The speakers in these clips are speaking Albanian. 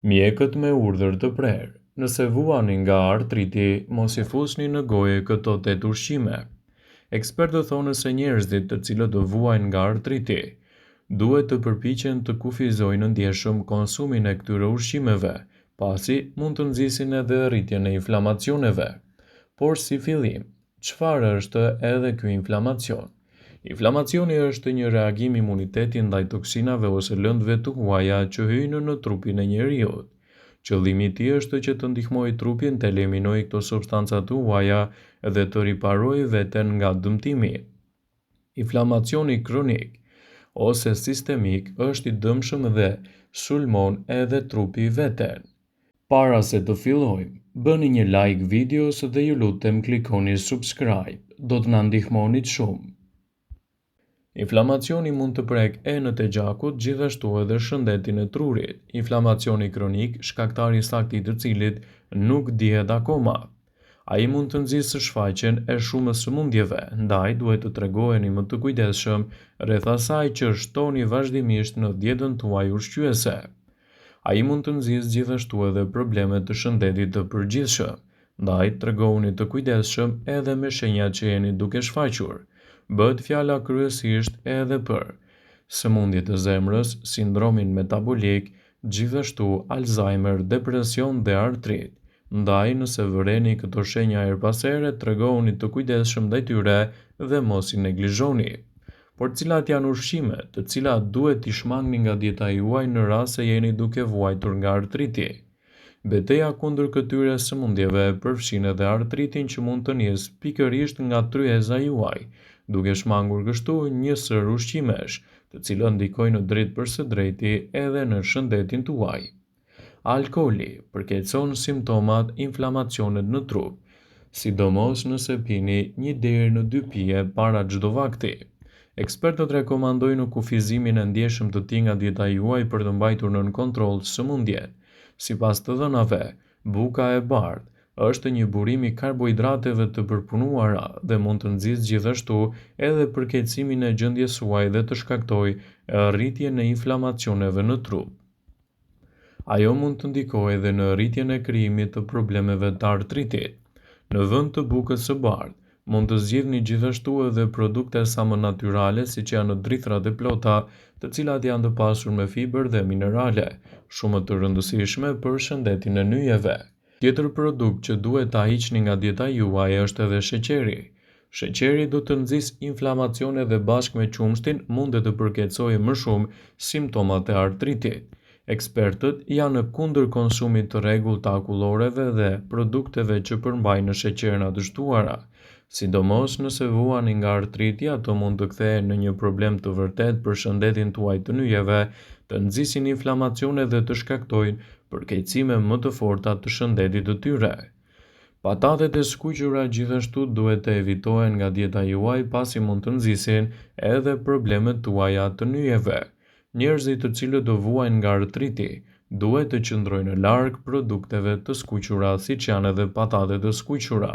Mjekët me urdhër të prerë. Nëse vuani nga artriti, mos i fusni në goje këto 8 ushqime. Ekspertët thonë se njerëzit të cilët do vuajnë nga artriti, duhet të përpiqen të kufizojnë ndjeshëm konsumin e këtyre ushqimeve, pasi mund të nxisin edhe rritjen e inflamacioneve. Por si fillim, çfarë është edhe ky inflamacion? Inflamacioni është një reagim imuniteti ndaj toksinave ose lëndëve të huaja që hyjnë në trupin e njeriut. Qëllimi i tij është që të ndihmojë trupin të eliminojë këto substanca të huaja dhe të riparojë veten nga dëmtimi. Inflamacioni kronik ose sistemik është i dëmshëm dhe sulmon edhe trupi veten. Para se të fillojmë, bëni një like videos dhe ju lutem klikoni subscribe, do të na ndihmonit shumë. Inflamacioni mund të prek enët e gjakut, gjithashtu edhe shëndetin e trurit. Inflamacioni kronik, shkaktari saktë i të cilit nuk dihet akoma. Ai mund të nxjisë shfaqjen e shumës sëmundjeve, ndaj duhet të tregoheni më të kujdesshëm rreth asaj që shtoni vazhdimisht në dietën tuaj ushqyese. Ai mund të nxjisë gjithashtu edhe probleme të shëndetit të përgjithshëm, ndaj tregohuni të kujdesshëm edhe me shenjat që jeni duke shfaqur. Bëhet fjala kryesisht edhe për sëmundje të zemrës, sindromin metabolik, gjithashtu Alzheimer, depresion dhe artrit. Ndaj nëse vëreni këto shenja her pas here, tregohuni të kujdesshëm ndaj tyre dhe mos i neglizhoni. Por cilat janë ushqimet të cilat duhet t'i shmangni nga dieta juaj në rast se jeni duke vuajtur nga artriti? Betejë kundër këtyre sëmundjeve përfshin edhe artritin që mund të nisë pikërisht nga tryeza juaj, duke shmangur kështu një sër ushqimesh, të cilët ndikojnë drejt për së drejti edhe në shëndetin tuaj. Alkooli përkeqëson simptomat inflamacionet në trup, sidomos nëse pini 1 deri në 2 pije para çdo vakti. Ekspertët rekomandojnë kufizimin e ndjeshëm të tij nga dieta juaj për të mbajtur nën kontroll sëmundjen. Sipas të dhënave, buka e bardhë është një burim i karbohidrateve të përpunuara dhe mund të nxjisë gjithashtu edhe përkeqësimin e gjendjes suaj dhe të shkaktojë rritjen e inflamacioneve në trup. Ajo mund të ndikojë edhe në rritjen e krijimit të problemeve të artritit. Në vend të bukës së bardhë, mund të zgjidhni gjithashtu edhe produkte sa më natyrale siç janë drithrat e plota, të cilat janë të pasur me fiber dhe minerale, shumë të rëndësishme për shëndetin e nyjeve. Tjetër produkt që duhet ta hiqni nga dieta juaj është edhe sheqeri. Sheqeri do të nxjisë inflamacione dhe bashkë me qumshtin mund të përkeqësojë më shumë simptomat e artritit. Ekspertët janë kundër konsumit të rregullt të akulloreve dhe produkteve që përmbajnë sheqerna të shtuara. Sidomos nëse vuani nga artriti, ato mund të kthehen në një problem të vërtet për shëndetin tuaj të nyjeve, të nxisin inflamacione dhe të shkaktojnë përkeqësime më të forta të shëndetit të tyre. Patatet e skuqura gjithashtu duhet të evitohen nga dieta juaj pasi mund të nxisin edhe problemet tuaja të nyjeve. Njerëzit të cilët do vuajnë nga artriti duhet të qëndrojnë larg produkteve të skuqura siç janë edhe patatet e skuqura.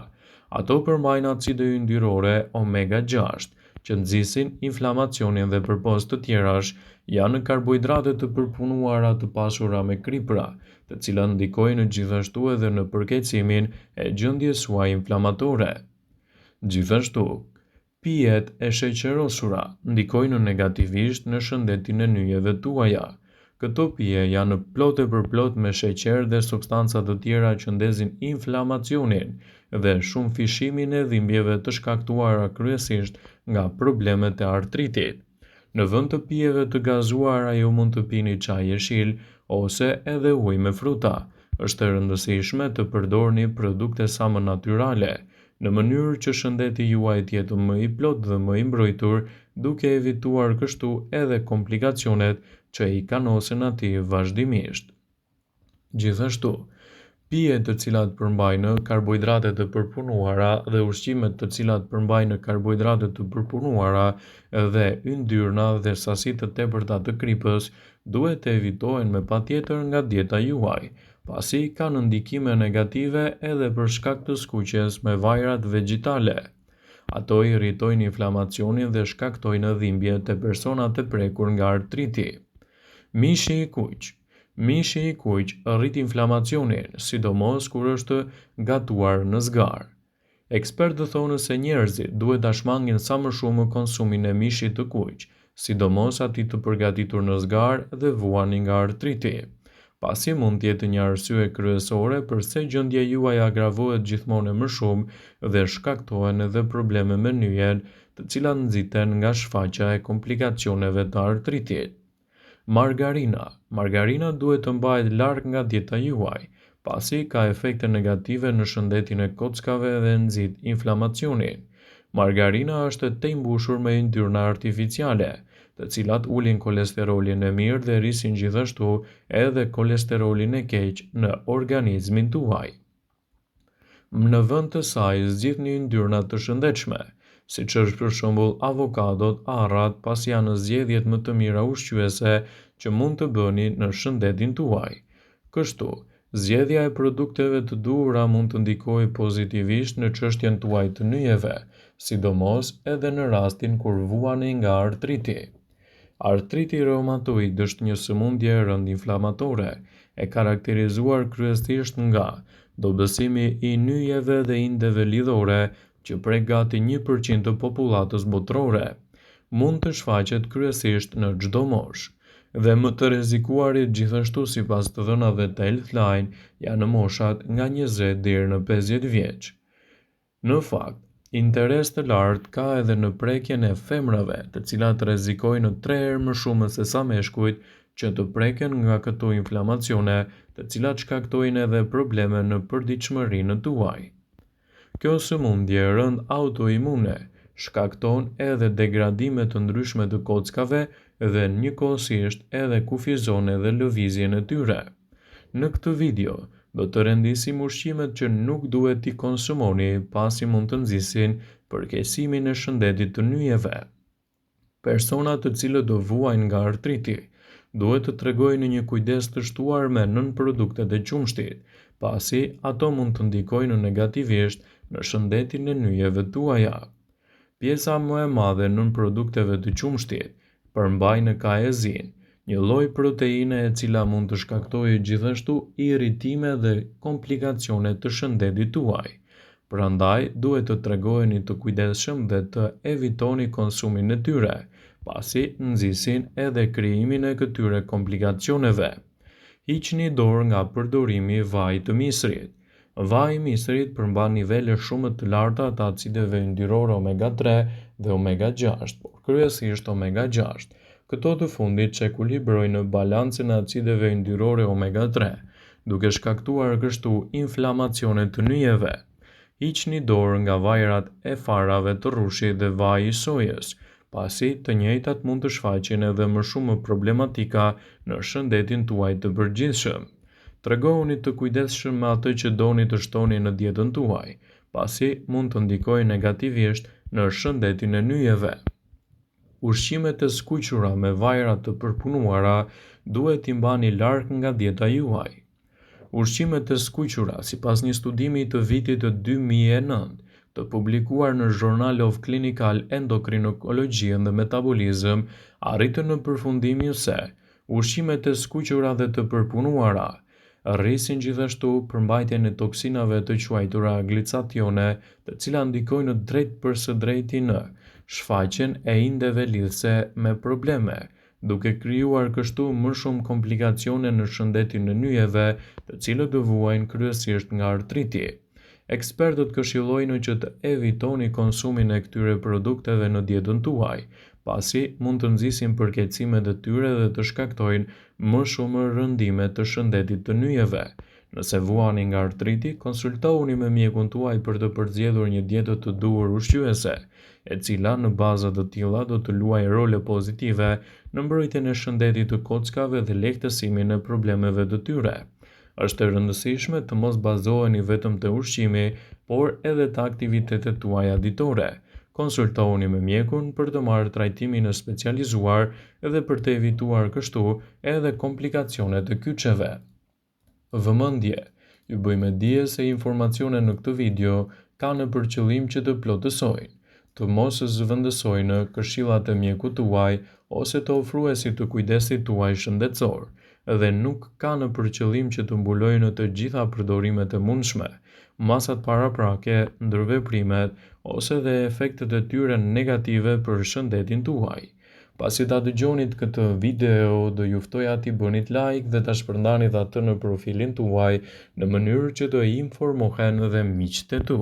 Ato përmbajnë acide yndyrore omega 6, që nxisin inflamacionin dhe përpos të tjerash janë karbohidrate të përpunuara të pasura me kripra, të cilat ndikojnë gjithashtu edhe në përkeqësimin e gjendjes suaj inflamatore. Gjithashtu, pijet e sheqerosura ndikojnë negativisht në shëndetin e nyjeve tuaja. Këto pije janë plotë për plot me sheqer dhe substanca të tjera që ndezin inflamacionin dhe shumë fishimin e dhimbjeve të shkaktuara kryesisht nga problemet e artritit. Në vend të pijeve të gazuara ju mund të pini çaj jeshil ose edhe ujë me fruta. Është e rëndësishme të përdorni produkte sa më natyrale, në mënyrë që shëndeti juaj të jetë më i plot dhe më i mbrojtur, duke evituar kështu edhe komplikacionet që i kanosen atij vazhdimisht. Gjithashtu, pijet të cilat përmbajnë karbohidrate të përpunuara dhe ushqimet të cilat përmbajnë karbohidrate të përpunuara dhe yndyrna dhe sasi të tepërta të kripës duhet të evitohen me patjetër nga dieta juaj, pasi kanë ndikime negative edhe për shkak të skuqjes me vajrat vegjitale. Ato irritojnë inflamacionin dhe shkaktojnë dhimbje te personat e prekur nga artriti. Mishi i kuq. Mishi i kuq rrit inflamacionin, sidomos kur është gatuar në zgarë. Ekspertët thonë se njerëzit duhet ta shmangin sa më shumë konsumin e mishit të kuq, sidomos atij të përgatitur në zgarë dhe vuani nga artriti, pasi mund të jetë një arsye kryesore pse gjendja juaj agravohet gjithmonë më shumë dhe shkaktohen edhe probleme me nyjen, të cilat nxiten nga shfaqja e komplikacioneve të artritit. Margarina duhet të mbahet larg nga dieta juaj, pasi ka efekte negative në shëndetin e kockave dhe nxit inflamacionin. Margarina është e mbushur me yndyrna artificiale, të cilat ulin kolesterolin e mirë dhe rrisin gjithashtu edhe kolesterolin e keq në organizmin tuaj. Në vend të saj zgjidhni yndyrna të shëndetshme, siç është për shembull avokadot, arrat, pasi janë zgjedhjet më të mira ushqyese që mund të bëni në shëndetin tuaj. Kështu, zgjedhja e produkteve të duhura mund të ndikojë pozitivisht në çështjen tuaj të nyjeve, sidomos edhe në rastin kur vuani nga artriti. Artriti reumatoid është një sëmundje e rëndë inflamatore, e karakterizuar kryesisht nga dobësimi i nyjeve dhe indeve lidhore, që prek gati 1% të popullatës botërore. Mund të shfaqet kryesisht në çdo moshë, dhe më të rrezikuarit gjithashtu sipas të dhënave të Healthline janë në moshat nga 20 deri në 50 vjeç. Në fakt, interes të lartë ka edhe në prekjen e femrave, të cilat rrezikojnë 3 herë më shumë se sa meshkujt që të preken nga këto inflamacione, të cilat shkaktojnë edhe probleme në përditshmërinë tuaj. Kjo sëmundje e rëndë autoimune shkakton edhe degradime të ndryshme të kockave dhe njëkohësisht edhe kufizon edhe lëvizjen e tyre. Në këtë video, do të rendisim ushqimet që nuk duhet t'i konsumoni pasi mund të nxisin përkeqësimin e shëndetit të nyjeve. Persona të cilët do vuajnë nga artriti duhet të tregojnë një kujdes të shtuar me nën produktet e qumshtit, pasi ato mund të ndikojnë negativisht në shëndetin e nyjeve tuaja. Pjesa më e madhe nën produkteve të qumshtit përmbajnë kaezin, një lloj proteine e cila mund të shkaktojë gjithashtu irritime dhe komplikacione të shëndetit tuaj. Prandaj duhet të tregoheni të kujdesshëm dhe të evitoni konsumin e tyre, pasi nxisin edhe krijimin e këtyre komplikacioneve. Hiqni dorë nga përdorimi i vajit të misrit. Vaji i misrit përmban nivele shumë të larta të acideve yndyrore omega 3 dhe omega 6, por kryesisht omega 6. Këto të fundit që ekuilibrojnë balancën e acideve yndyrore omega 3, duke shkaktuar kështu inflamacione të nyjeve. Hiqni dorë nga vajrat e farave të rrushit dhe vaji i sojës, pasi të njëjtat mund të shfaqen edhe më shumë problematika në shëndetin tuaj të përgjithshëm. Tregohuni të kujdesshëm me atë që doni të shtoni në dietën tuaj, pasi mund të ndikojë negativisht në shëndetin e nyjeve. Ushqimet e skuqura me vajra të përpunuara duhet t'i mbani larg nga dieta juaj. Ushqimet e skuqura, sipas një studimi të vitit të 2009, të publikuar në Journal of Clinical Endocrinology and Metabolism, arritën në përfundimin se ushqimet e skuqura dhe të përpunuara rrisin gjithashtu përmbajtjen e toksinave të quajtura glicatione, të cilat ndikojnë drejt për së drejti në shfaqjen e indeve lidhse me probleme, duke krijuar kështu më shumë komplikacione në shëndetin e nyjeve, të cilët do vuajnë kryesisht nga artriti. Ekspertët këshillojnë që të evitoni konsumin e këtyre produkteve në dietën tuaj, pasi mund të nxisin përkeqësimet e tyre dhe të shkaktojnë më shumë rëndime të shëndetit të nyjeve. Nëse vuani nga artriti, konsultohuni me mjekun tuaj për të përzgjedhur një dietë të duhur ushqyese, e cila në baza të tilla do të luajë role pozitive në mbrojtjen e shëndetit të kockave dhe lehtësimin e problemeve të tyre. Është e rëndësishme të mos bazoheni vetëm te ushqimi, por edhe te aktivitetet tuaja ditore. Konsultohuni me mjekun për të marrë trajtimin e specializuar dhe për të evituar kështu edhe komplikacionet e kyçeve. Vëmendje, ju bëjmë dije se informacionet në këtë video kanë për qëllim që të plotësojnë, të mos zëvendësojnë këshillat e mjekut tuaj ose të ofruesit të kujdesit tuaj shëndetësor. dhe nuk ka në përqëllim që të mbulojë në të gjitha përdorimet e mundshme, masat paraprake, ndërveprimet ose dhe efektet e tyre negative për shëndetin tuaj. Pasi ta dëgjonit këtë video, do ju ftoja t'i bënit like dhe ta shpërndanit atë në profilin tuaj në mënyrë që të informohen dhe miqtë e tu.